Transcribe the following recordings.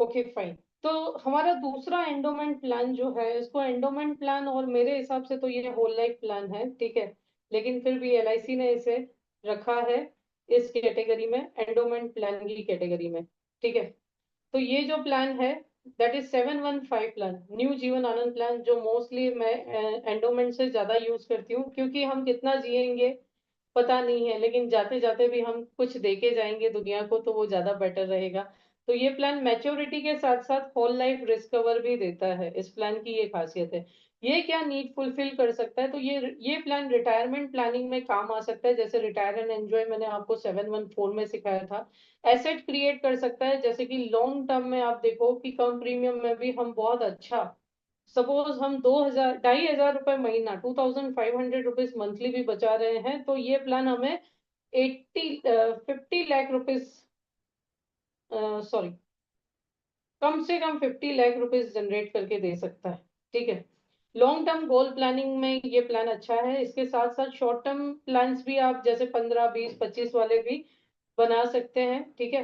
Okay fine. तो हमारा दूसरा एंडोमेंट प्लान जो है, इसको एंडोमेंट प्लान और मेरे हिसाब से तो ये होल लाइफ प्लान है, ठीक है। लेकिन फिर भी एलआईसी ने इसे रखा है इस कैटेगरी में, एंडोमेंट प्लान की कैटेगरी में, ठीक है। तो ये जो प्लान है that is 715 plan, new Jeevan Anand plan, जो मोस्टली मैं एंडोमेंट से ज्यादा यूज करती हूँ, क्योंकि हम कितना जिएंगे पता नहीं है, लेकिन जाते जाते भी हम कुछ देके जाएंगे दुनिया को, तो वो ज्यादा बेटर रहेगा। तो ये प्लान मैच्योरिटी के साथ साथ होल लाइफ रिस्क कवर भी देता है, इस प्लान की ये खासियत है। ये क्या नीड फुलफिल कर सकता है, तो ये प्लान रिटायरमेंट प्लानिंग में काम आ सकता है, जैसे रिटायर एंड एंजॉय मैंने आपको 714 में सिखाया था। एसेट क्रिएट कर सकता है, जैसे कि लॉन्ग टर्म में आप देखो कि कम प्रीमियम में भी हम बहुत अच्छा, सपोज हम 2000 2,500 रुपए महीना, 2,500 रुपीज मंथली भी बचा रहे हैं, तो ये प्लान हमें 50 लाख रुपीज, सॉरी, कम से कम 50 लाख रुपीज जनरेट करके दे सकता है, ठीक है। लॉन्ग टर्म गोल प्लानिंग में ये प्लान अच्छा है। इसके साथ साथ शॉर्ट टर्म प्लान्स भी आप जैसे 15, 20, 25 वाले भी बना सकते हैं, ठीक है।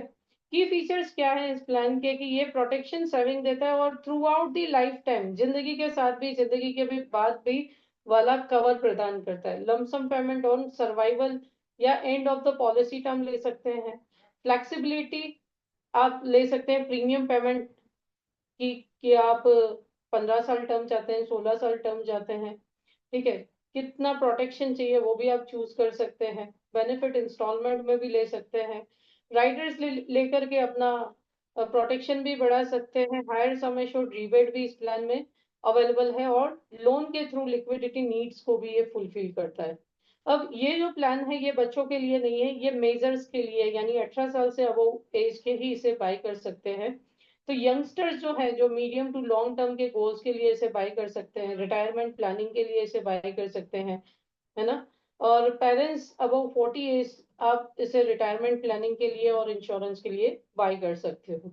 की फीचर्स क्या है इस प्लान के, कि ये प्रोटेक्शन सेविंग देता है और through out the life time, जिंदगी के साथ भी, जिंदगी के भी बाद भी वाला कवर प्रदान करता है। लमसम पेमेंट ऑन सर्वाइवल या end of the policy term ले सकते हैं। फ्लेक्सिबिलिटी आप ले सकते हैं प्रीमियम पेमेंट कि आप 15 साल टर्म चाहते हैं, 16 साल टर्म चाहते हैं, ठीक है। कितना प्रोटेक्शन चाहिए वो भी आप चूज कर सकते हैं। बेनिफिट इंस्टॉलमेंट में भी ले सकते हैं। राइडर्स लेकर के अपना प्रोटेक्शन भी बढ़ा सकते हैं। हायर सम एश्योर्ड रिबेट भी इस प्लान में अवेलेबल है, और लोन के थ्रू लिक्विडिटी नीड्स को भी ये फुलफिल करता है। अब ये जो प्लान है ये बच्चों के लिए नहीं है, ये मेजर्स के लिए, यानी 18 साल से अबव एज के ही इसे बाय कर सकते हैं। तो यंगस्टर्स जो है, जो मीडियम टू लॉन्ग टर्म के गोल्स के लिए इसे बाय कर सकते हैं, रिटायरमेंट प्लानिंग के लिए इसे बाय कर सकते हैं, है ना। और पेरेंट्स अबव 40 एज, आप इसे रिटायरमेंट प्लानिंग के लिए और इंश्योरेंस के लिए बाय कर सकते हो।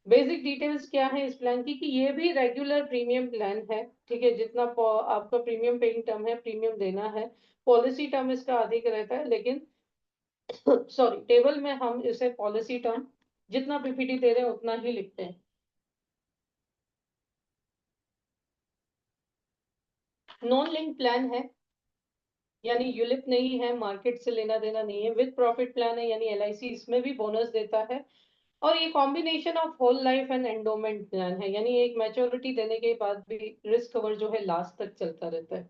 बेसिक डिटेल्स क्या है इस प्लान की, कि ये भी रेगुलर प्रीमियम प्लान है, ठीक है। जितना आपका प्रीमियम पेइंग टर्म है, प्रीमियम देना है। पॉलिसी टर्म इसका अधिक रहता है, लेकिन सॉरी, टेबल में हम इसे पॉलिसी टर्म जितना पीपीटी दे रहे हैं उतना ही लिखते हैं। नॉन लिंक प्लान है, यानी यूलिप नहीं है, मार्केट से लेना देना नहीं है। विद प्रॉफिट प्लान है, यानी एलआईसी इसमें भी बोनस देता है। और ये combination of whole life and endowment plan है, यानी एक मैच्योरिटी देने के बाद भी रिस्क कवर जो है लास्ट तक चलता रहता है।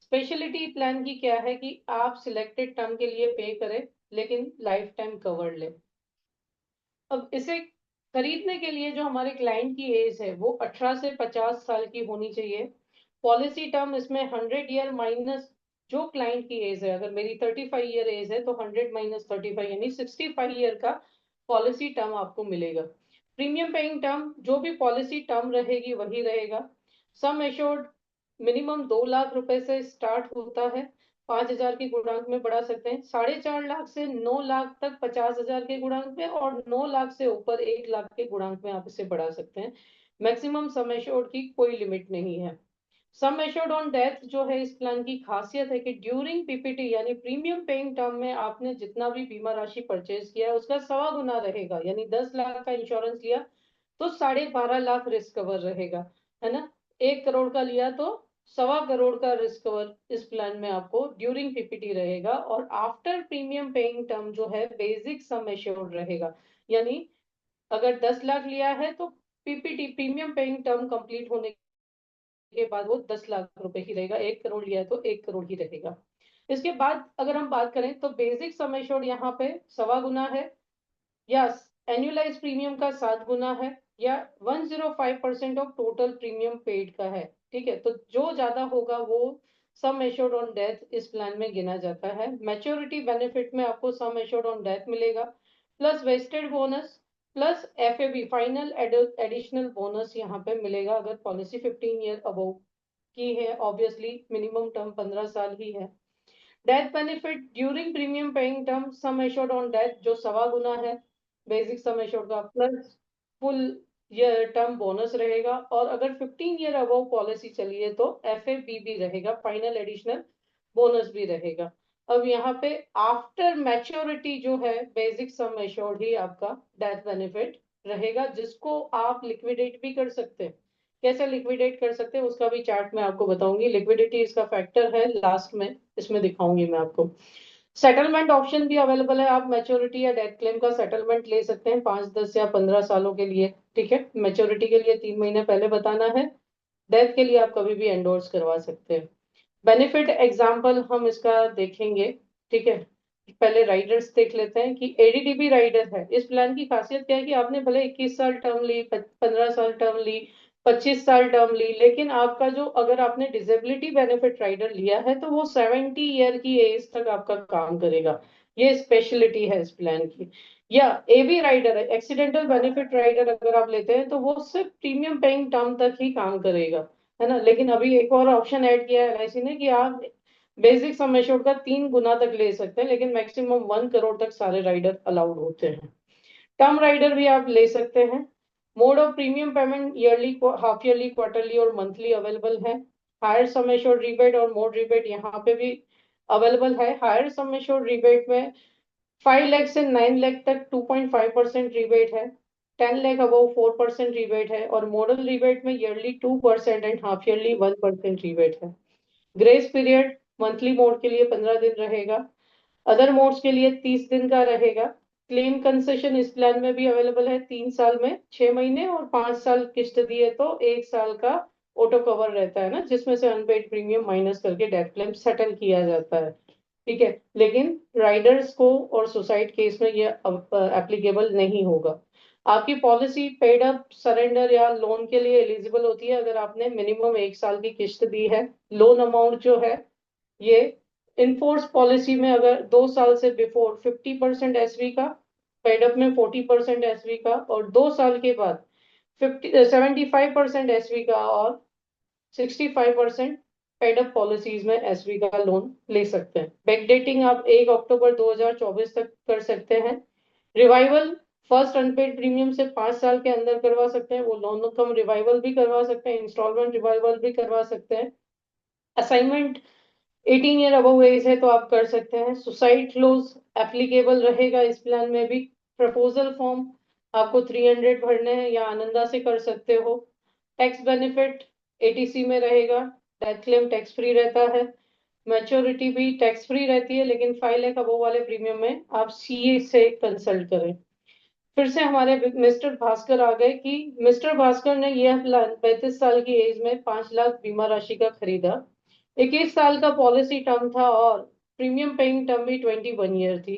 स्पेशलिटी प्लान की क्या है, कि आप सिलेक्टेड टर्म के लिए पे करें लेकिन लाइफ टाइम कवर ले। अब इसे खरीदने के लिए जो हमारे क्लाइंट की एज है वो 18 से 50 साल की होनी चाहिए। पॉलिसी टर्म इसमें 100 ईयर माइनस जो क्लाइंट की एज है, अगर मेरी 35 ईयर एज है तो 100 - 35 यानी 65 ईयर का पॉलिसी टर्म आपको मिलेगा। प्रीमियम पेइंग टर्म जो भी पॉलिसी टर्म रहेगी वही रहेगा। सम एश्योर्ड मिनिमम 2 लाख रुपए से स्टार्ट होता है, 5,000 के गुणांक में बढ़ा सकते हैं। 4.5 लाख से 9 लाख तक 50,000 के गुणांक में, और 9 लाख से ऊपर 1 लाख के गुणांक में आप इसे बढ़ा सकते हैं। मैक्सिमम सम एश्योर्ड की कोई लिमिट नहीं है। सम एश्योर्ड ऑन डेथ जो है इस प्लान की खासियत है, कि ड्यूरिंग पीपीटी यानी प्रीमियम पेइंग टर्म में आपने जितना भी बीमा राशि परचेज किया है उसका 1.25 गुना रहेगा, यानी 10 लाख का इंश्योरेंस लिया तो 12.5 लाख रिस्क कवर रहेगा, है ना। 1 करोड़ का लिया तो 1.25 करोड़ का रिस्क कवर इस प्लान में आपको ड्यूरिंग पीपीटी रहेगा। और आफ्टर प्रीमियम पेइंग टर्म जो है बेसिक सम एश्योर्ड रहेगा, यानी अगर 10 लाख लिया है तो PPT premium paying term complete होने के बाद वो 10 लाख रुपए ही रहेगा। 1 करोड़ लिया है तो 1 करोड़ ही रहेगा। इसके बाद अगर हम बात करें तो बेसिक सम एश्योर्ड यहाँ पे 1.25 गुना है, या एनुअलाइज प्रीमियम का 7 गुना है, या 105% ऑफ टोटल प्रीमियम पेड का है, ठीक है। तो जो ज्यादा होगा वो सम एश्योर्ड ऑन डेथ इस प्लान में गिना जाता है। मैच्योरिटी बेनिफिट में आपको सम एश्योर्ड ऑन डेथ मिलेगा, plus vested bonus, plus FAB final additional bonus यहाँ पे मिलेगा अगर पॉलिसी 15 ईयर अबव की है। ऑब्वियसली मिनिमम टर्म 15 साल ही है। Death benefit during premium paying term some assured on death जो 1.25 गुना है बेसिक सम एश्योर्ड का, plus full year term bonus रहेगा। और अगर 15 ईयर अबव पॉलिसी चली है तो एफएबी भी रहेगा, फाइनल एडिशनल बोनस भी रहेगा। अब यहाँ पे आफ्टर मैच्योरिटी जो है बेसिक सम एश्योर्ड ही आपका डेथ बेनिफिट रहेगा, जिसको आप लिक्विडेट भी कर सकते हैं। कैसे लिक्विडेट कर सकते हैं उसका भी चार्ट मैं आपको बताऊंगी। लिक्विडिटी इसका फैक्टर है, लास्ट में इसमें दिखाऊंगी मैं आपको। सेटलमेंट ऑप्शन भी अवेलेबल है, आप मैच्योरिटी या डेथ क्लेम का सेटलमेंट ले सकते हैं 5, 10 या 15 सालों के लिए। ठीक है, मैच्योरिटी के लिए 3 महीने पहले बताना है, डेथ के लिए आप कभी भी एंडोर्स करवा सकते हैं। बेनिफिट एग्जाम्पल हम इसका देखेंगे। ठीक है, पहले राइडर्स देख लेते हैं कि एडीडीबी राइडर है। इस प्लान की खासियत क्या है कि आपने भले 21 साल टर्म ली, 15 साल टर्म ली, 25 साल टर्म ली, लेकिन आपका जो, अगर आपने डिसेबिलिटी बेनिफिट राइडर लिया है तो वो 70 ईयर की एज तक आपका काम करेगा। ये स्पेशलिटी है इस प्लान की। या एवी राइडर है, एक्सीडेंटल बेनिफिट राइडर अगर आप लेते हैं तो वो सिर्फ प्रीमियम पेइंग टर्म तक ही काम करेगा, है ना। लेकिन अभी एक और ऑप्शन ऐड किया है एलआईसी ने कि आप बेसिक सम एश्योर्ड का 3 गुना तक ले सकते हैं, लेकिन मैक्सिमम 1 करोड़ तक सारे राइडर अलाउड होते हैं। टर्म राइडर भी आप ले सकते हैं। Mode of premium payment yearly, half yearly, quarterly और मंथली अवेलेबल है। हायर सम एश्योर्ड रिबेट और मोड रिबेट यहाँ पे भी अवेलेबल है। हायर सम एश्योर्ड रिबेट में 5 लाख से 9 लाख तक 2.5% रिबेट है। 10 लाख अबव 4% रिबेट है। और मॉडल रिबेट में yearly 2% and half yearly 1% rebate है। ग्रेस पीरियड मंथली मोड के लिए 15 दिन रहेगा, अदर मोड्स के लिए 30 दिन का रहेगा। क्लेम कंसेशन इस प्लान में भी अवेलेबल है, 3 साल में 6 महीने और 5 साल किस्त दिए तो 1 साल का ऑटो कवर रहता है ना, जिसमें से अनपेड प्रीमियम माइनस करके डेथ क्लेम सेटल किया जाता है। ठीक है, लेकिन राइडर्स को और सुसाइड केस में ये एप्लीकेबल नहीं होगा। आपकी पॉलिसी पेड अप सरेंडर या लोन के लिए एलिजिबल होती है अगर आपने मिनिमम 1 साल की किस्त दी है। लोन अमाउंट जो है ये इनफोर्स पॉलिसी में अगर 2 साल से बिफोर 50% एसवी का, पेड अप में 40% एसवी का, और 2 साल के बाद 75% एसवी का और 65% पेड अप पॉलिसीज में एसवी का लोन ले सकते हैं। बैक डेटिंग आप 1 अक्टूबर 2024 तक कर सकते हैं। रिवाइवल फर्स्ट अनपेड प्रीमियम से 5 साल के अंदर करवा सकते हैं, वो लोन कम रिवाइवल भी करवा सकते हैं, इंस्टॉलमेंट रिवाइवल भी करवा सकते हैं। असाइनमेंट 18 ईयर अबव एज है तो आप कर सकते हैं। सुसाइड क्लोज एप्लीकेबल रहेगा इस प्लान में भी। प्रपोजल फॉर्म आपको 300 भरने हैं या आनंदा से कर सकते हो। टैक्स बेनिफिट एटीसी में रहेगा। डेथ क्लेम टैक्स फ्री रहता है। मैच्योरिटी भी टैक्स फ्री रहती है, लेकिन 5 लाख अबव वाले प्रीमियम में आप सीए से कंसल्ट करें। फिर से हमारे मिस्टर भास्कर आ गए कि मिस्टर भास्कर ने यह प्लान 35 साल की एज में 5 लाख बीमा राशि का खरीदा। 21 साल का पॉलिसी टर्म था और प्रीमियम पेइंग टर्म भी 21 ईयर थी।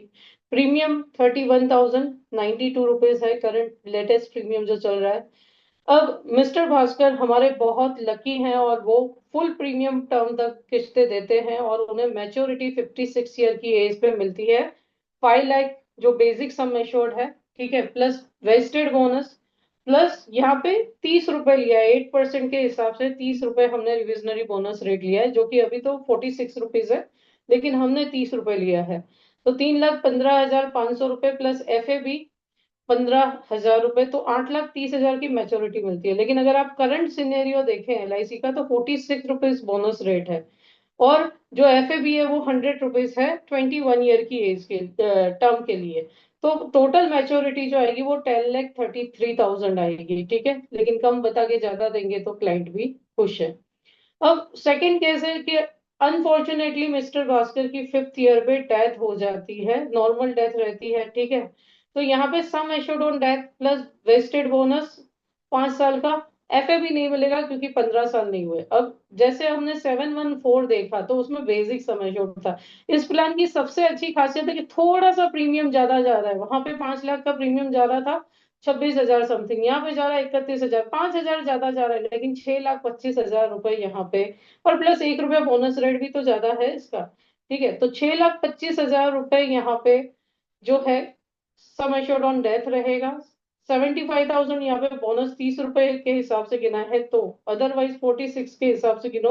प्रीमियम 31,092 रुपीज है, करंट लेटेस्ट प्रीमियम जो चल रहा है। अब मिस्टर भास्कर हमारे बहुत लकी हैं और वो फुल प्रीमियम टर्म तक किस्तें देते हैं और उन्हें मैच्योरिटी 56 ईयर की एज पे मिलती है। 5 लाख जो बेसिक सम एश्योर्ड है, ठीक है, प्लस वेस्टेड बोनस, प्लस यहाँ पे 30 रुपए लिया है, 8% के हिसाब से 30 रुपए हमने रिविजनरी बोनस रेट लिया है, जो कि अभी तो 46 रुपीज है, लेकिन हमने 30 रुपए लिया है। तो 3,15,500 रुपए प्लस एफ 15,000 रुपए, तो 8,30,000 की मैच्योरिटी मिलती है। लेकिन अगर आप करंट सिनेरियो देखें एलआईसी का तो 46 रुपीज बोनस रेट है। और जो एफ है वो 100 रुपीज है 21 ईयर की एज के टर्म के लिए। तो टोटल मैच्योरिटी जो आएगी वो 10,33,000 आएगी। ठीक है, लेकिन कम बता के ज्यादा देंगे तो क्लाइंट भी खुश है। अब सेकंड केस है कि अनफॉर्चुनेटली मिस्टर भास्कर की 5th ईयर पे डेथ हो जाती है, नॉर्मल डेथ रहती है। ठीक है, तो यहाँ पे sum assured on death plus vested bonus 5 साल का। एफए भी नहीं मिलेगा क्योंकि 15 साल नहीं हुए। अब जैसे हमने 714 देखा तो उसमें बेसिक सम एश्योर्ड था। इस प्लान की सबसे अच्छी खासियत है कि थोड़ा सा प्रीमियम ज्यादा जा रहा है, वहां पे 5 लाख का प्रीमियम जा रहा था 26,000 समथिंग, यहाँ पे जा रहा है 31,000, 5,000 ज्यादा जा रहा है, लेकिन 6,25,000 रुपए यहाँ पे। और प्लस 1 रुपया बोनस रेट भी तो ज्यादा है इसका। ठीक है, तो 6,25,000 रुपए यहाँ पे जो है सम एश्योर्ड ऑन डेथ रहेगा। 75,000 यहाँ पे बोनस 30 रुपए के हिसाब से गिना है, तो अदरवाइज 46 के हिसाब से गिनो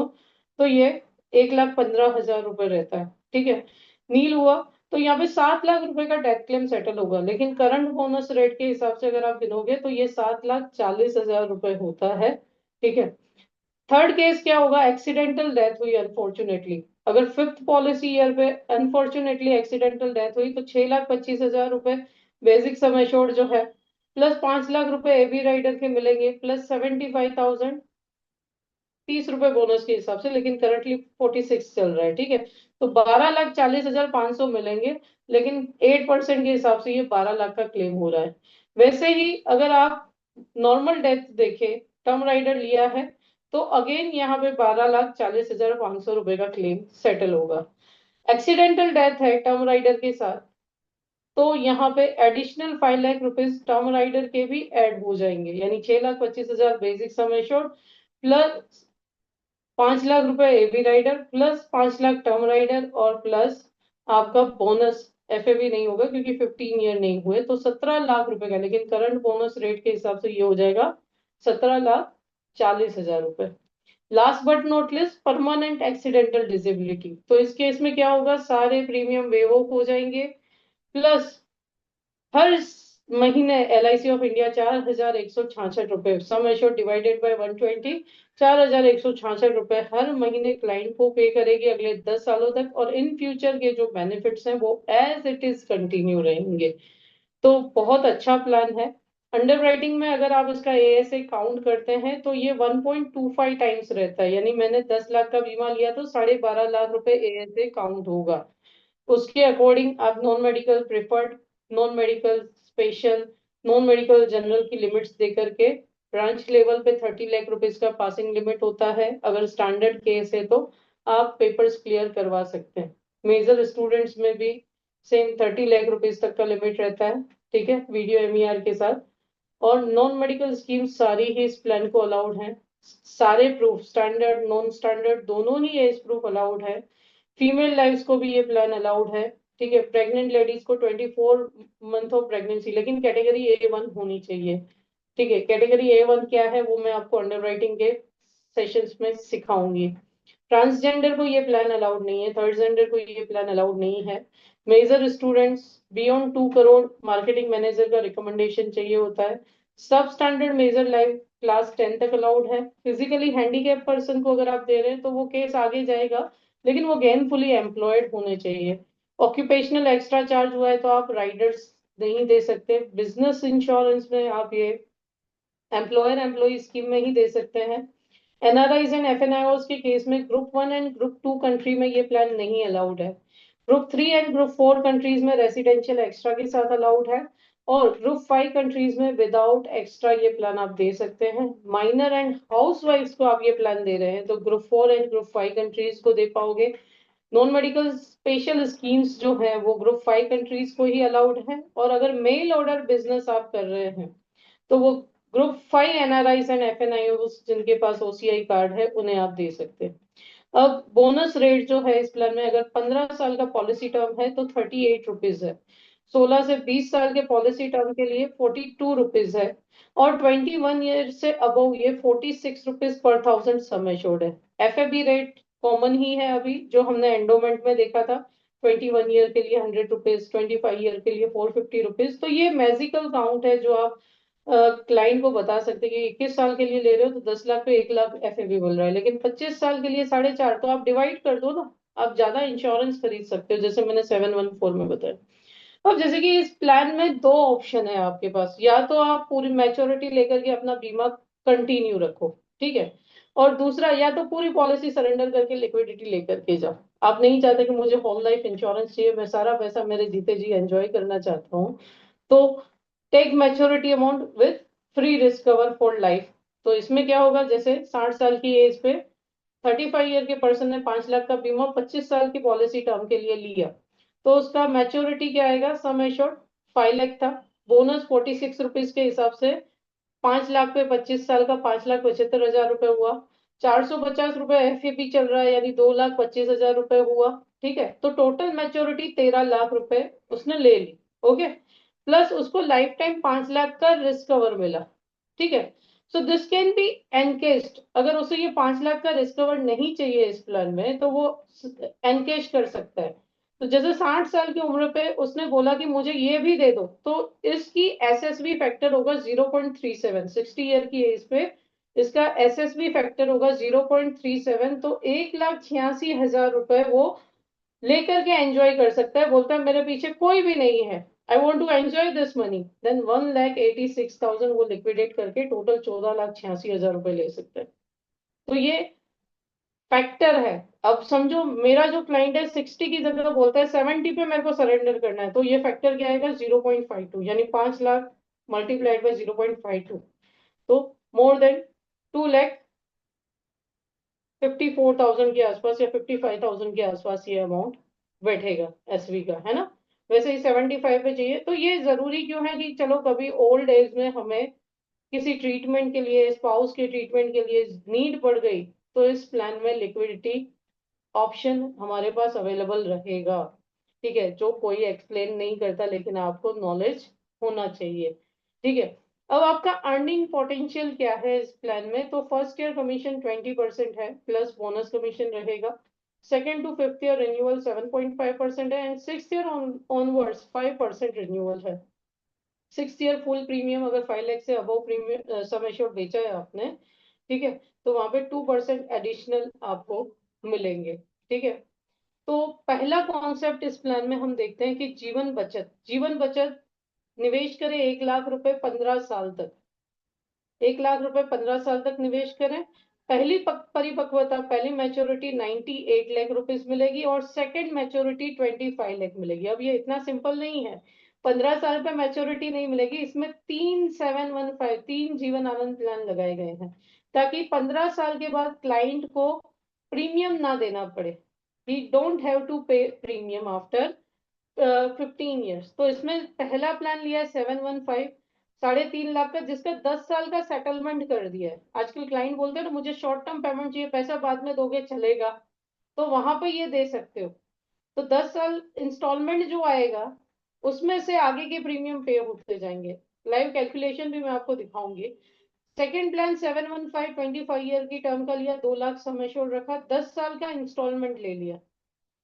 तो ये 1,15,000 रुपए रहता है। ठीक है, नील हुआ तो यहाँ पे 7 लाख रुपए का डेथ क्लेम सेटल होगा, लेकिन करंट बोनस रेट के हिसाब से अगर आप गिनोगे तो ये 7,40,000 रुपए होता है। ठीक है, थर्ड केस क्या होगा, एक्सीडेंटल डेथ हुई अनफॉर्चुनेटली। अगर 5th पॉलिसी ईयर पे अनफॉर्चुनेटली एक्सीडेंटल डेथ हुई तो 6,25,000 रुपए बेसिक सम एश्योर्ड जो है प्लस 5 लाख रुपए एबी राइडर के मिलेंगे, प्लस 75,000, 30 रुपए बोनस के हिसाब से, लेकिन करंटली 46 चल रहा है, ठीक है। तो 12,40,500 मिलेंगे, लेकिन 8% के हिसाब से ये 12 लाख का क्लेम हो रहा है। वैसे ही अगर आप नॉर्मल डेथ देखें, टर्म राइडर लिया है, तो अगेन यहाँ पे 12,40,500 रुपए का क्लेम सेटल होगा। एक्सीडेंटल डेथ है टर्म राइडर के साथ, तो यहाँ पे additional 5 lakh rupees term rider के भी ऐड हो जाएंगे, यानी 6,25,000 basic sum assured, plus 5 lakh रुपए AB rider, plus 5 lakh term rider, और प्लस आपका बोनस। एफएबी नहीं होगा क्योंकि 15 ईयर नहीं हुए, तो 17 लाख रुपए का, लेकिन करंट बोनस रेट के हिसाब से ये हो जाएगा 17,40,000 रुपए। Last but not list, permanent accidental disability, तो इस केस में क्या होगा, सारे प्रीमियम वेव ऑफ हो जाएंगे, प्लस हर महीने LIC ऑफ इंडिया 4,166 रुपए, सम एश्योर्ड डिवाइडेड बाय 120, 4,166 रुपए हर महीने क्लाइंट को पे करेगी अगले 10 सालों तक, और इन फ्यूचर के जो बेनिफिट्स हैं वो एज इट इज कंटिन्यू रहेंगे। तो बहुत अच्छा प्लान है। अंडर राइटिंग में अगर आप इसका ASA काउंट करते हैं तो ये 1.25 टाइम्स रहता है, यानी मैंने 10 लाख का बीमा लिया तो 12.5 लाख रुपए ASA काउंट होगा। उसके अकॉर्डिंग आप non medical preferred, non medical special, non medical general की लिमिट्स दे करके, ब्रांच लेवल पे 30 लाख रुपीज का पासिंग लिमिट होता है, अगर स्टैंडर्ड केस है तो आप पेपर्स क्लियर करवा सकते हैं। मेजर स्टूडेंट्स में भी सेम 30 लाख रुपीज तक का लिमिट रहता है, ठीक है, वीडियो MER के साथ। और नॉन मेडिकल स्कीम सारी ही इस प्लान को अलाउड हैं, सारे प्रूफ स्टैंडर्ड नॉन स्टैंडर्ड दोनों ही एज प्रूफ अलाउड है। फीमेल लाइफ्स को भी ये प्लान अलाउड है, ठीक है। प्रेग्नेंट लेडीज को 24 मंथ ऑफ प्रेगनेंसी, लेकिन कैटेगरी A1 होनी चाहिए, ठीक है। कैटेगरी A1 क्या है वो मैं आपको अंडर राइटिंग के सेशंस में सिखाऊंगी। ट्रांसजेंडर को ये प्लान अलाउड नहीं है, थर्ड जेंडर को ये प्लान अलाउड नहीं है। Major students beyond 2 crore marketing manager का रिकमेंडेशन चाहिए होता है। सब स्टैंडर्ड मेजर लाइफ क्लास 10 तक अलाउड है। फिजिकली हैंडीकैप पर्सन को अगर आप दे रहे हैं तो वो केस आगे जाएगा, लेकिन वो गेनफुली एम्प्लॉयड होने चाहिए। ऑक्यूपेशनल एक्स्ट्रा चार्ज हुआ है तो आप राइडर्स नहीं दे सकते। बिजनेस इंश्योरेंस में आप ये एम्प्लॉयर एम्प्लॉय स्कीम में ही दे सकते हैं। NRIs एंड FNIOs के केस में ग्रुप 1 एंड ग्रुप 2 कंट्री में ये प्लान नहीं अलाउड है। ग्रुप 3 एंड ग्रुप 4 कंट्रीज में रेसिडेंशियल एक्स्ट्रा के साथ अलाउड है, और ग्रुप 5 कंट्रीज में विदाउट एक्स्ट्रा ये प्लान आप दे सकते हैं। माइनर एंड हाउस वाइफ्स को आप ये प्लान दे रहे हैं तो ग्रुप 4 एंड ग्रुप 5 कंट्रीज को दे पाओगे। नॉन मेडिकल स्पेशल स्कीम्स जो है वो ग्रुप 5 कंट्रीज को ही अलाउड है, और अगर मेल ऑर्डर बिजनेस आप कर रहे हैं तो वो ग्रुप 5 NRIs एंड FNIOs जिनके पास OCI कार्ड है उन्हें आप दे सकते हैं। अब बोनस रेट जो है इस प्लान में, अगर 15 साल का पॉलिसी टर्म है तो 38 रुपीज है, 16 से 20 साल के पॉलिसी टर्म के लिए 42 रुपीज है, और 21 ईयर से अबव ये 46 rupees per thousand sum assured है। FAB रेट कॉमन ही है अभी, जो हमने एंडोमेंट में देखा था, 21 ईयर के लिए 100 रुपीज, 25 ईयर के लिए 450 रुपीज। तो ये मैजिकल काउंट है जो आप क्लाइंट को बता सकते हैं कि 21 साल के लिए ले रहे हो तो 10 लाख पे 1 लाख FAB बोल रहा है, लेकिन 25 साल के लिए 4.5, तो आप डिवाइड कर दो ना, आप ज्यादा इंश्योरेंस खरीद सकते हो, जैसे मैंने 714 में बताया। अब जैसे कि इस प्लान में दो ऑप्शन है आपके पास, या तो आप पूरी मैच्योरिटी लेकर के अपना बीमा कंटिन्यू रखो, ठीक है, और दूसरा या तो पूरी पॉलिसी सरेंडर करके लिक्विडिटी लेकर के जाओ। आप नहीं चाहते कि मुझे होल लाइफ इंश्योरेंस चाहिए, मैं सारा पैसा मेरे जीते जी एंजॉय करना चाहता हूँ, तो take maturity amount with free risk cover for life. तो इसमें क्या होगा, जैसे 60 साल की एज पे 35 ईयर के पर्सन ने 5 लाख का बीमा 25 साल की पॉलिसी टर्म के लिए लिया, तो उसका मैच्योरिटी क्या आएगा, सम एश्योर्ड 5 लाख था, बोनस 46 रुपीज के हिसाब से 5 लाख पे 25 साल का 5,75,000 रुपए हुआ। 450 रुपए FAB चल रहा है, यानी 2,25,000 रुपए हुआ, ठीक है। तो टोटल मैच्योरिटी 13 लाख रुपए उसने ले ली, ओके। प्लस उसको लाइफ टाइम 5 लाख का रिस्क कवर मिला, ठीक है। So this can be encased, अगर उसे ये 5 लाख का रिस्क कवर नहीं चाहिए इस प्लान में तो वो एनकेश कर सकता है। तो जैसे 60 साल की उम्र पे उसने बोला कि मुझे ये भी दे दो, तो इसकी SSB फैक्टर होगा 0.37, 60 ईयर की एज पे इसका SSB फैक्टर होगा 0.37, तो 1,86,000 रुपए वो लेकर के एंजॉय कर सकता है। बोलता है मेरे पीछे कोई भी नहीं है, I want to enjoy this money, then 1,86,000 वो लिक्विडेट करके टोटल 14,86,000 रुपए ले सकते हैं। तो ये फैक्टर है। अब समझो मेरा जो क्लाइंट है 60 की जगह बोलता है 70 पे मेरे को सरेंडर करना है, तो ये फैक्टर क्या आएगा 0.52, यानी 5 लाख मल्टीप्लाइड बाय 0.52, तो मोर देन 2,54,000 के आसपास या 55,000 के आसपास ये अमाउंट बैठेगा एसवी का, है ना। वैसे ही 75 पे चाहिए। तो ये जरूरी क्यों है कि चलो कभी ओल्ड एज में हमें किसी ट्रीटमेंट के लिए, स्पाउस के ट्रीटमेंट के लिए नीड पड़ गई, तो इस प्लान में लिक्विडिटी ऑप्शन हमारे पास अवेलेबल रहेगा। ठीक है, जो कोई एक्सप्लेन नहीं करता, लेकिन आपको नॉलेज होना चाहिए। ठीक है। अब आपका अर्निंग पोटेंशियल क्या है इस प्लान में, तो फर्स्ट ईयर कमीशन 20% है, प्लस बोनस कमीशन रहेगा। Second to fifth year renewal 7.5% है, and six year onwards 5% renewal है। सिक्स ईयर फुल प्रीमियम अगर 5 लाख से अबव प्रीमियम सम एश्योर्ड बेचा है आपने, ठीक है, तो वहां पे 2% एडिशनल आपको मिलेंगे। ठीक है। तो पहला कॉन्सेप्ट इस प्लान में हम देखते हैं कि जीवन बचत। जीवन बचत निवेश करें 1 लाख रुपए 15 साल तक। 1 लाख रुपए 15 साल तक निवेश करें। पहली परिपक्वता, पहली मैच्योरिटी 98 लाख रुपीज मिलेगी, और सेकंड मैच्योरिटी 25 लाख मिलेगी। अब ये इतना सिंपल नहीं है, 15 साल पे मैच्योरिटी नहीं मिलेगी, इसमें 3 7 1 5 तीन जीवन आनंद प्लान लगाए गए हैं, ताकि 15 साल के बाद क्लाइंट को प्रीमियम ना देना पड़े। ही डोंट हैव टू पे प्रीमियम आफ्टर 15 ईयर्स। तो इसमें पहला प्लान लिया है 715, 3.5 लाख का, जिसका 10 साल का सेटलमेंट कर दिया है। आजकल क्लाइंट बोलते हैं ना मुझे शॉर्ट टर्म पेमेंट चाहिए, पैसा बाद में दोगे चलेगा, तो वहां पे ये दे सकते हो। तो 10 साल इंस्टॉलमेंट जो आएगा उसमें से आगे के प्रीमियम पे होते जाएंगे। लाइव कैलकुलेशन भी मैं आपको दिखाऊंगी। सेकेंड प्लान 715 25 ईयर की टर्म का लिया, 2 लाख सम एश्योर्ड रखा, 10 साल का इंस्टॉलमेंट ले लिया।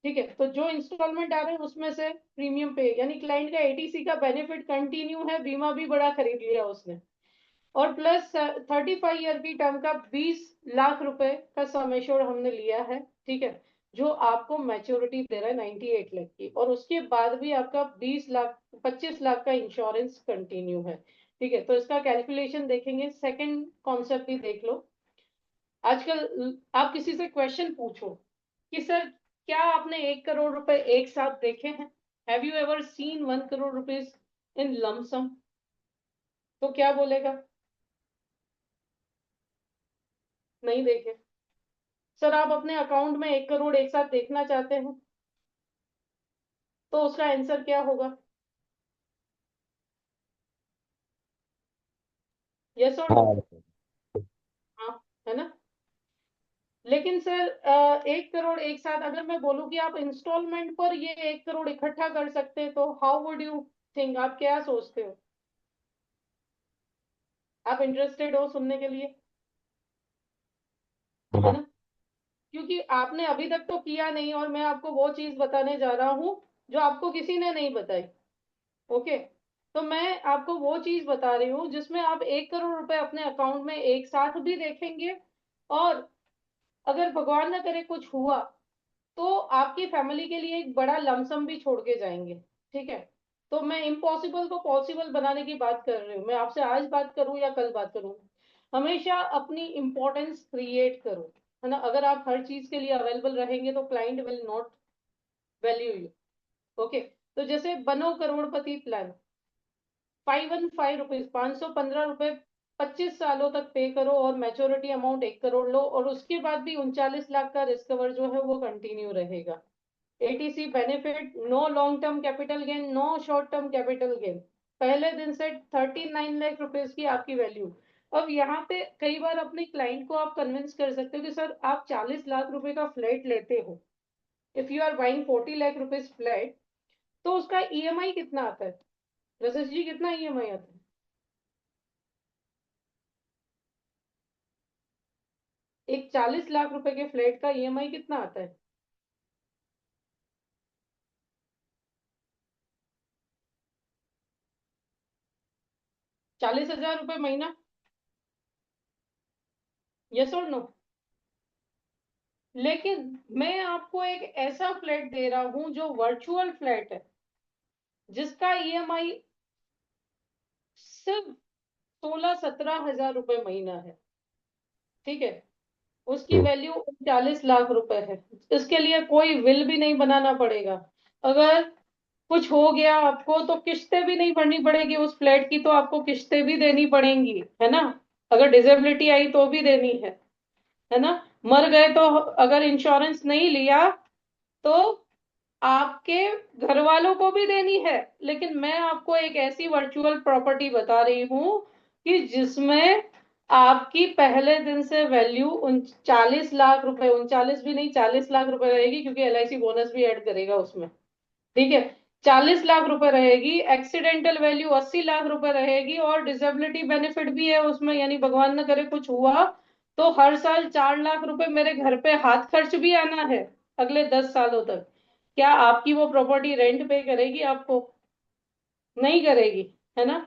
ठीक है, तो जो इंस्टॉलमेंट आ रहे हैं उसमें से प्रीमियम पे, यानी क्लाइंट का एटीसी का बेनिफिट कंटिन्यू है, बीमा भी बड़ा खरीद लिया उसने। और प्लस 35 ईयर की टर्म का 20 लाख रुपए का सम एश्योर्ड हमने लिया है। ठीक है, जो आपको मैच्योरिटी दे रहा है 98 लाख की, और उसके बाद भी आपका 20 लाख 25 लाख का इंश्योरेंस कंटिन्यू है। ठीक है, तो इसका कैलकुलेशन देखेंगे। सेकंड कॉन्सेप्ट भी देख लो। आजकल आप किसी से क्वेश्चन पूछो कि सर क्या आपने 1 करोड़ रुपए एक साथ देखे हैं, have you ever seen 1 crore rupees in lump sum, तो क्या बोलेगा? नहीं देखे। सर आप अपने अकाउंट में 1 करोड़ एक साथ देखना चाहते हैं, तो उसका आंसर क्या होगा? यस और नो? हाँ। हाँ, है ना। लेकिन सर 1 करोड़ एक साथ अगर मैं बोलूं कि आप इंस्टॉलमेंट पर ये 1 करोड़ इकट्ठा कर सकते हैं, तो हाउ वुड यू थिंक, आप क्या सोचते हो? आप इंटरेस्टेड हो सुनने के लिए, है हाँ। ना? क्योंकि आपने अभी तक तो किया नहीं, और मैं आपको वो चीज बताने जा रहा हूँ जो आपको किसी ने नहीं बताई। ओके। तो मैं आपको वो चीज बता रही हूँ जिसमें आप 1 करोड़ रुपए अपने अकाउंट में एक साथ भी देखेंगे, और अगर भगवान ना करे कुछ हुआ, तो आपकी फैमिली के लिए एक बड़ा लमसम भी छोड़ के जाएंगे। ठीक है। तो मैं इम्पॉसिबल को पॉसिबल बनाने की बात कर रही हूँ। मैं आपसे आज बात करूँ या कल बात करूँ, हमेशा अपनी इंपॉर्टेंस क्रिएट करो, है ना। अगर आप हर चीज के लिए अवेलेबल रहेंगे तो client will not value you. Okay. तो जैसे बनो करोड़पति प्लान, 515 रुपीज, 515 रुपए 25 सालों तक पे करो, और मैच्योरिटी अमाउंट 1 करोड़ लो, और उसके बाद भी 39 लाख का रिस्क कवर जो है वो कंटिन्यू रहेगा। ATC benefit, no long term capital gain, no short term capital gain, पहले दिन से 39 लाख रुपीज की आपकी वैल्यू। अब यहाँ पे कई बार अपने क्लाइंट को आप कन्विंस कर सकते हो कि सर आप 40 लाख रुपए का फ्लैट लेते हो, if you are buying 40 lakh rupees flat, तो उसका ईएमआई कितना आता है? रजत जी कितना ईएमआई आता है? एक 40 लाख रुपए के फ्लैट का ईएमआई कितना आता है? 40,000 रुपए महीना। यस और नो? लेकिन मैं आपको एक ऐसा फ्लैट दे रहा हूं जो वर्चुअल फ्लैट है, जिसका ईएमआई सिर्फ 16-17 हजार रुपए महीना है। ठीक है, उसकी हम्म। वैल्यू 39 लाख रुपए है। इसके लिए कोई विल भी नहीं बनाना पड़ेगा। अगर कुछ हो गया आपको तो किस्तें भी नहीं भरनी पड़ेगी उस फ्लैट की, तो आपको किस्तें भी देनी पड़ेंगी, है ना। अगर डिसेबिलिटी आई तो भी देनी है ना। मर गए तो, अगर इंश्योरेंस नहीं लिया तो आपके घर वालों को भी देनी है। लेकिन मैं आपको एक ऐसी वर्चुअल प्रॉपर्टी बता रही हूं कि जिसमें आपकी पहले दिन से वैल्यू 39 लाख रुपए, 39 भी नहीं 40 लाख रुपए रहेगी, क्योंकि एलआईसी बोनस भी ऐड करेगा उसमें। ठीक है, 40 लाख रुपए रहेगी, एक्सीडेंटल वैल्यू 80 लाख रुपए रहेगी, और डिसेबिलिटी बेनिफिट भी है उसमें, यानी भगवान न करे कुछ हुआ तो हर साल 4 लाख रुपए मेरे घर पे हाथ खर्च भी आना है अगले 10 सालों तक। क्या आपकी वो प्रॉपर्टी रेंट पे करेगी आपको? नहीं करेगी, है ना।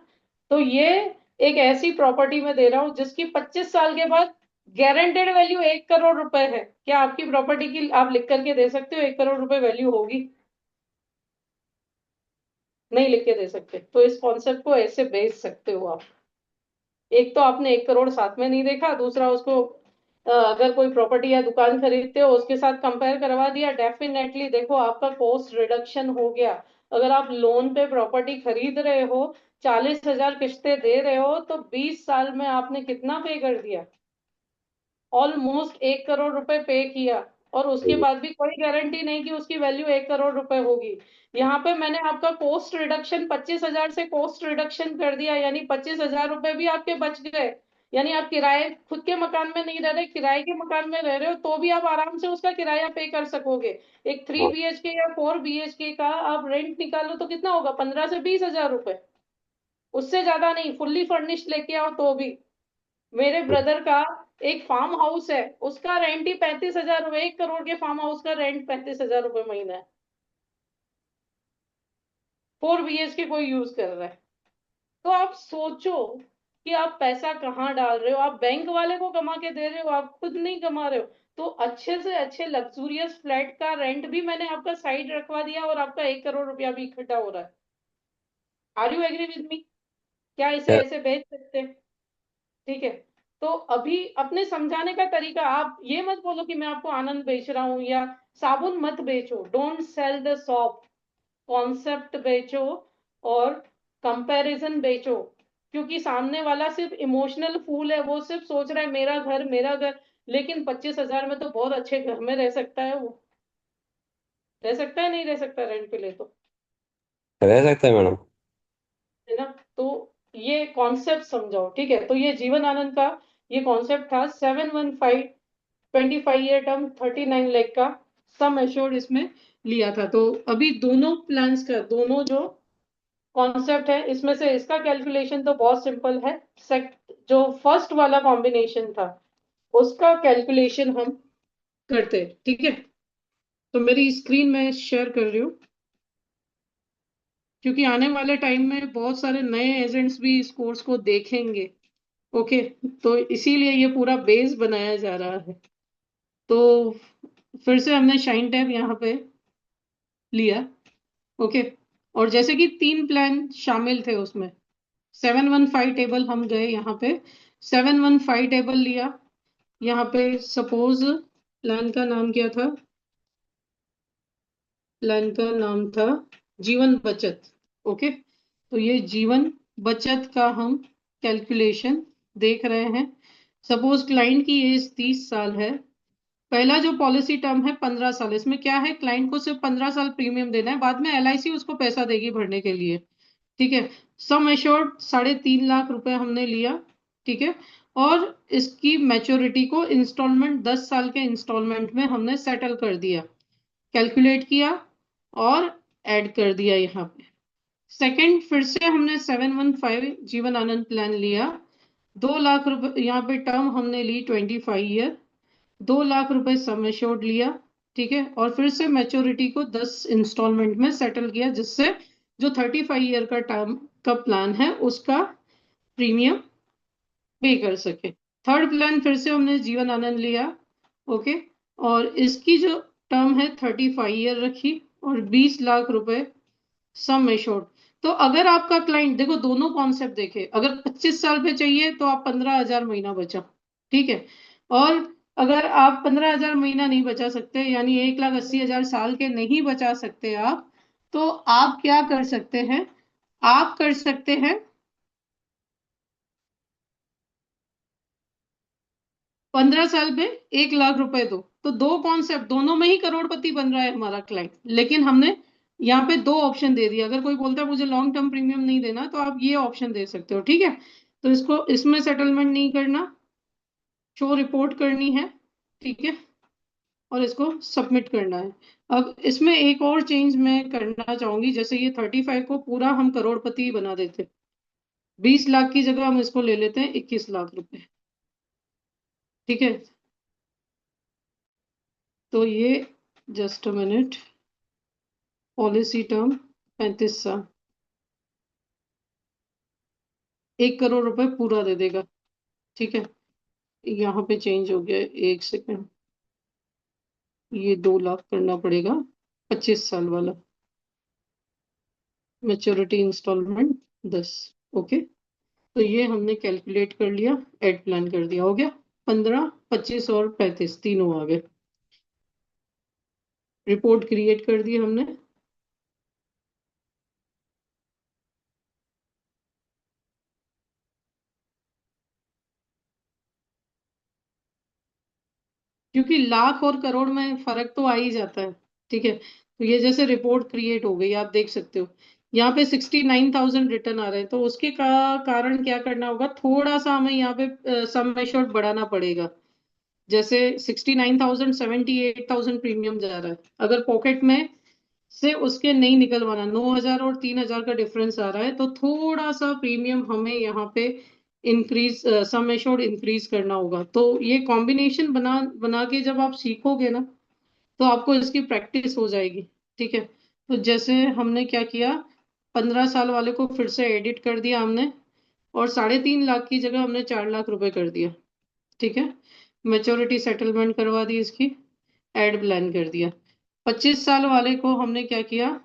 तो ये एक ऐसी प्रॉपर्टी मैं दे रहा हूं जिसकी 25 साल के बाद गारंटेड वैल्यू 1 करोड़ रुपए है। क्या आपकी प्रॉपर्टी की आप लिख करके दे सकते हो 1 करोड़ रुपए वैल्यू होगी? नहीं लिख के दे सकते, तो इस कॉन्सेप्ट को ऐसे बेच सकते हो आप। एक तो आपने 1 करोड़ साथ में नहीं देखा, दूसरा उसको अगर कोई प्रॉपर्टी या दुकान खरीदते हो उसके साथ कंपेयर करवा दिया, डेफिनेटली देखो आपका कॉस्ट रिडक्शन हो गया। अगर आप लोन पे प्रॉपर्टी खरीद रहे हो, 40 हजार किस्तें दे रहे हो, तो 20 साल में आपने कितना पे कर दिया? ऑलमोस्ट 1 करोड़ रुपए पे किया। और उसके हम्म। बाद भी कोई गारंटी नहीं कि उसकी वैल्यू 1 करोड़ रुपए होगी। यहाँ पे मैंने आपका कॉस्ट रिडक्शन 25 हजार से कॉस्ट रिडक्शन कर दिया, यानी 25 हजार रुपए भी आपके बच गए। यानी आप किराए, खुद के मकान में नहीं रह रहे, किराए के मकान में रह रहे हो, तो भी आप आराम से उसका किराया पे कर सकोगे। एक थ्री हाँ। बी एच के या 4 BHK का आप रेंट निकालो तो कितना होगा? 15 से 20 हजार रुपए। उससे ज्यादा नहीं, फुल्ली फर्निश्ड लेके आओ तो भी। मेरे हम्म। ब्रदर का एक फार्म हाउस है, उसका रेंट ही 35 हजार रुपए, 1 करोड़ के फार्म हाउस का रेंट 35 हजार रुपए महीना है। 4 BHK कोई यूज कर रहा है। तो आप सोचो कि आप पैसा कहाँ डाल रहे हो। आप बैंक वाले को कमा के दे रहे हो, आप खुद नहीं कमा रहे हो। तो अच्छे से अच्छे लग्जूरियस फ्लैट का रेंट भी मैंने आपका साइड रखवा दिया, और आपका 1 करोड़ रुपया भी इकट्ठा हो रहा है। Are you agree with me? क्या इसे क्या? ऐसे बेच सकते हैं? ठीक है। तो अभी अपने समझाने का तरीका, आप ये मत बोलो कि मैं आपको आनंद बेच रहा हूं, या साबुन मत बेचो। Don't sell the shop, concept बेचो और कंपैरिजन बेचो। क्योंकि सामने वाला सिर्फ इमोशनल फूल है, वो सिर्फ सोच रहा है मेरा घर मेरा घर। लेकिन 25 हजार में तो बहुत अच्छे घर में रह सकता है वो। रह सकता है, नहीं रह सकता रेंट पे ले तो? रह सकता है मैडम। है ना। तो ये कॉन्सेप्ट समझाओ, ठीक है। तो ये जीवन आनंद का ये कॉन्सेप्ट था। 715 25 ईयर टर्म 39 लाख का सम एश्योर्ड इसमें लिया था। तो अभी दोनों प्लान्स का, दोनों जो कॉन्सेप्ट है इसमें से इसका कैलकुलेशन तो बहुत सिंपल है। जो फर्स्ट वाला कॉम्बिनेशन था उसका कैलकुलेशन हम करते हैं, ठीक है। तो मेरी स्क्रीन में शेयर कर रही हूँ, क्योंकि आने वाले टाइम में बहुत सारे नए एजेंट्स भी इस कोर्स को देखेंगे। ओके, तो इसीलिए ये पूरा बेस बनाया जा रहा है। तो फिर से हमने शाइन टैब यहाँ पे लिया। ओके, और जैसे कि 3 प्लान शामिल थे उसमें, 715 टेबल हम गए यहाँ पे, 715 टेबल लिया। यहाँ पे सपोज प्लान का नाम क्या था? प्लान का नाम था जीवन बचत। ओके, तो ये जीवन बचत का हम कैलकुलेशन देख रहे हैं। सपोज क्लाइंट की एज 30 साल है। पहला जो पॉलिसी टर्म है 15 साल। इसमें क्या है, क्लाइंट को सिर्फ 15 साल प्रीमियम देना है, बाद में एलआईसी उसको पैसा देगी भरने के लिए। ठीक है, सम एश्योर्ड 3.5 लाख रुपए हमने लिया। ठीक है, और इसकी मैच्योरिटी को इंस्टॉलमेंट 10 साल के इंस्टॉलमेंट में हमने सेटल कर दिया, कैलकुलेट किया और ऐड कर दिया यहाँ पे। सेकंड, फिर से हमने 715 जीवन आनंद प्लान लिया। 2 लाख रुपए यहाँ पे टर्म हमने ली 25 ईयर। 2 लाख रुपए सम एश्योर्ड लिया। ठीक है, और फिर से मैच्योरिटी को 10 इंस्टॉलमेंट में सेटल किया, जिससे जो 35 ईयर का टर्म का प्लान है उसका प्रीमियम पे कर सके। थर्ड प्लान फिर से हमने जीवन आनंद लिया। ओके, और इसकी जो टर्म है 35 ईयर रखी, और 20 लाख रुपए सम एश्योर्ड। तो अगर आपका क्लाइंट, देखो दोनों कॉन्सेप्ट देखे, अगर 25 साल पे चाहिए तो आप 15,000 महीना बचा, ठीक है। और अगर आप 15,000 महीना नहीं बचा सकते, यानी 1,80,000 साल के नहीं बचा सकते आप, तो आप क्या कर सकते हैं, आप कर सकते हैं 15 साल पे 1 लाख रुपए दो। तो दो कॉन्सेप्ट, दोनों में ही करोड़पति बन रहा है हमारा क्लाइंट, लेकिन हमने यहाँ पे दो ऑप्शन दे दिया। अगर कोई बोलता है मुझे लॉन्ग टर्म प्रीमियम नहीं देना, तो आप ये ऑप्शन दे सकते हो, ठीक है। तो इसको, इसमें सेटलमेंट नहीं करना, शो रिपोर्ट करनी है, ठीक है, और इसको सबमिट करना है। अब इसमें एक और चेंज मैं करना चाहूंगी, जैसे ये 35 को पूरा हम करोड़पति बना देते, 20 लाख की जगह हम इसको ले लेते हैं 21 लाख रुपए, ठीक है। तो ये, just a minute, policy term 35 साल, 1 करोड़ रुपए पूरा दे देगा, ठीक है। यहाँ पे चेंज हो गया है, 1 सेकंड, ये 2 लाख करना पड़ेगा, 25 साल वाला, मेच्योरिटी इंस्टॉलमेंट 10। ओके, तो ये हमने कैलकुलेट कर लिया, एड प्लान कर दिया, हो गया। 15, 25 और 35 तीनों आ गए। रिपोर्ट क्रिएट कर दी हमने। क्योंकि लाख और करोड़ में फर्क तो आ ही जाता है, ठीक है। तो ये जैसे रिपोर्ट क्रिएट हो गई, आप देख सकते हो यहाँ पे 69,000 रिटर्न आ रहे हैं, तो उसके कारण क्या करना होगा, थोड़ा सा हमें यहाँ पे सम एश्योर्ड बढ़ाना पड़ेगा। जैसे 69,000, 78,000 प्रीमियम जा रहा है, अगर पॉकेट में से उसके नहीं निकलवाना, 9,000 और 3,000 का डिफरेंस आ रहा है, तो थोड़ा सा प्रीमियम हमें यहाँ पे इंक्रीज, सम एश्योर्ड इंक्रीज करना होगा। तो ये कॉम्बिनेशन बना बना के जब आप सीखोगे ना, तो आपको इसकी प्रैक्टिस हो जाएगी, ठीक है। तो जैसे हमने क्या किया, 15 साल वाले को फिर से एडिट कर दिया हमने, और 3.5 लाख की जगह हमने 4 लाख रुपए कर दिया, ठीक है। मेच्योरिटी सेटलमेंट करवा दी इसकी, एड प्लान कर दिया। 25 साल वाले को हमने क्या किया,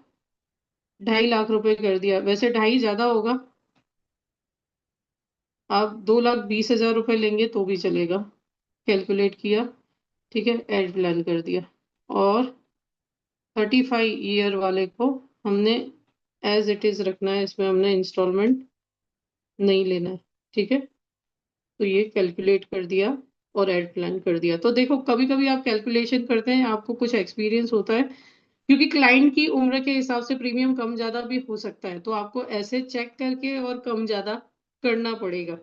2.5 लाख रुपए कर दिया, वैसे ढाई ज्यादा होगा, आप 2,20,000 रुपए लेंगे तो भी चलेगा, कैलकुलेट किया, ठीक है, एड प्लान कर दिया। और 35 ईयर वाले को हमने एज इट इज रखना है, इसमें हमने इंस्टॉलमेंट नहीं लेना है, ठीक है। तो ये कैलकुलेट कर दिया और एड प्लान कर दिया। तो देखो, कभी कभी आप कैलकुलेशन करते हैं, आपको कुछ एक्सपीरियंस होता है, क्योंकि क्लाइंट की उम्र के हिसाब से प्रीमियम कम ज्यादा भी हो सकता है, तो आपको ऐसे चेक करके और कम ज्यादा करना पड़ेगा,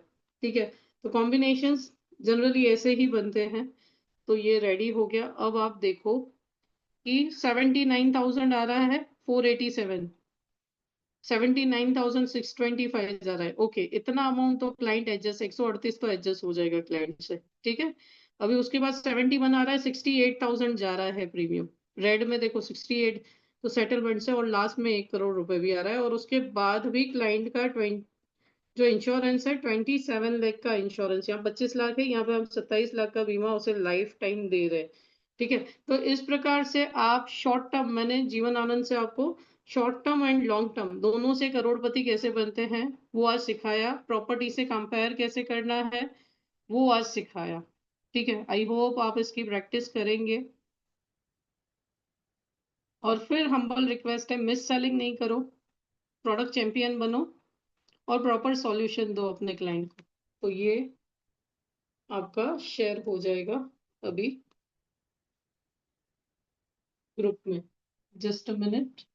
ठीक है। तो कॉम्बिनेशंस जनरली ऐसे ही बनते हैं। तो ये रेडी हो गया। अब आप देखो कि 79,000 आ रहा है, 487, 79,625 जा रहा है, ओके। इतना अमाउंट तो क्लाइंट एडजस्ट, 138 तो एडजस्ट हो जाएगा क्लाइंट से, ठीक है। अभी उसके बाद 71 आ रहा है, 68,000 जा रहा है प्रीमियम, रेड में देखो 68, तो सेटलमेंट से, और लास्ट में 1 करोड़ रुपए भी आ रहा है। और उसके बाद भी क्लाइंट का जो इंश्योरेंस है, 27 लाख का इंश्योरेंस, यहाँ 25 लाख है, यहाँ पे हम 27 लाख का बीमा उसे लाइफ टाइम दे रहे हैं, ठीक है। तो इस प्रकार से आप शॉर्ट टर्म, मैंने जीवन आनंद से आपको short term and long term दोनों से करोड़पति कैसे बनते हैं वो आज सिखाया, प्रॉपर्टी से कंपेयर कैसे करना है वो आज सिखाया, ठीक है। आई होप आप इसकी प्रैक्टिस करेंगे। और फिर हम्बल रिक्वेस्ट है, मिस सेलिंग नहीं करो, प्रोडक्ट चैंपियन बनो, और प्रॉपर सॉल्यूशन दो अपने क्लाइंट को। तो ये आपका शेयर हो जाएगा अभी ग्रुप में, जस्ट अ मिनट।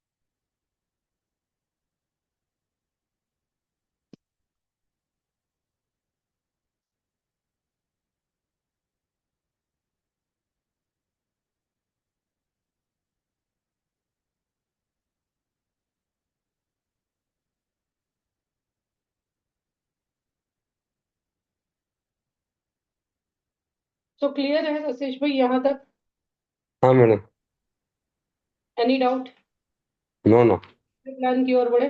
तो क्लियर है रसेश भाई यहाँ तक? हाँ madam. Any doubt? No no. Plan की ओर बढ़े?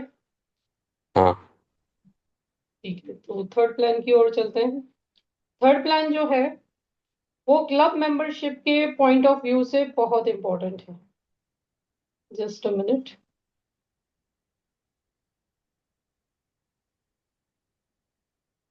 हाँ। ठीक है, तो थर्ड प्लान की ओर चलते हैं। थर्ड प्लान जो है वो क्लब मेंबरशिप के पॉइंट ऑफ व्यू से बहुत इंपॉर्टेंट है। Just a minute.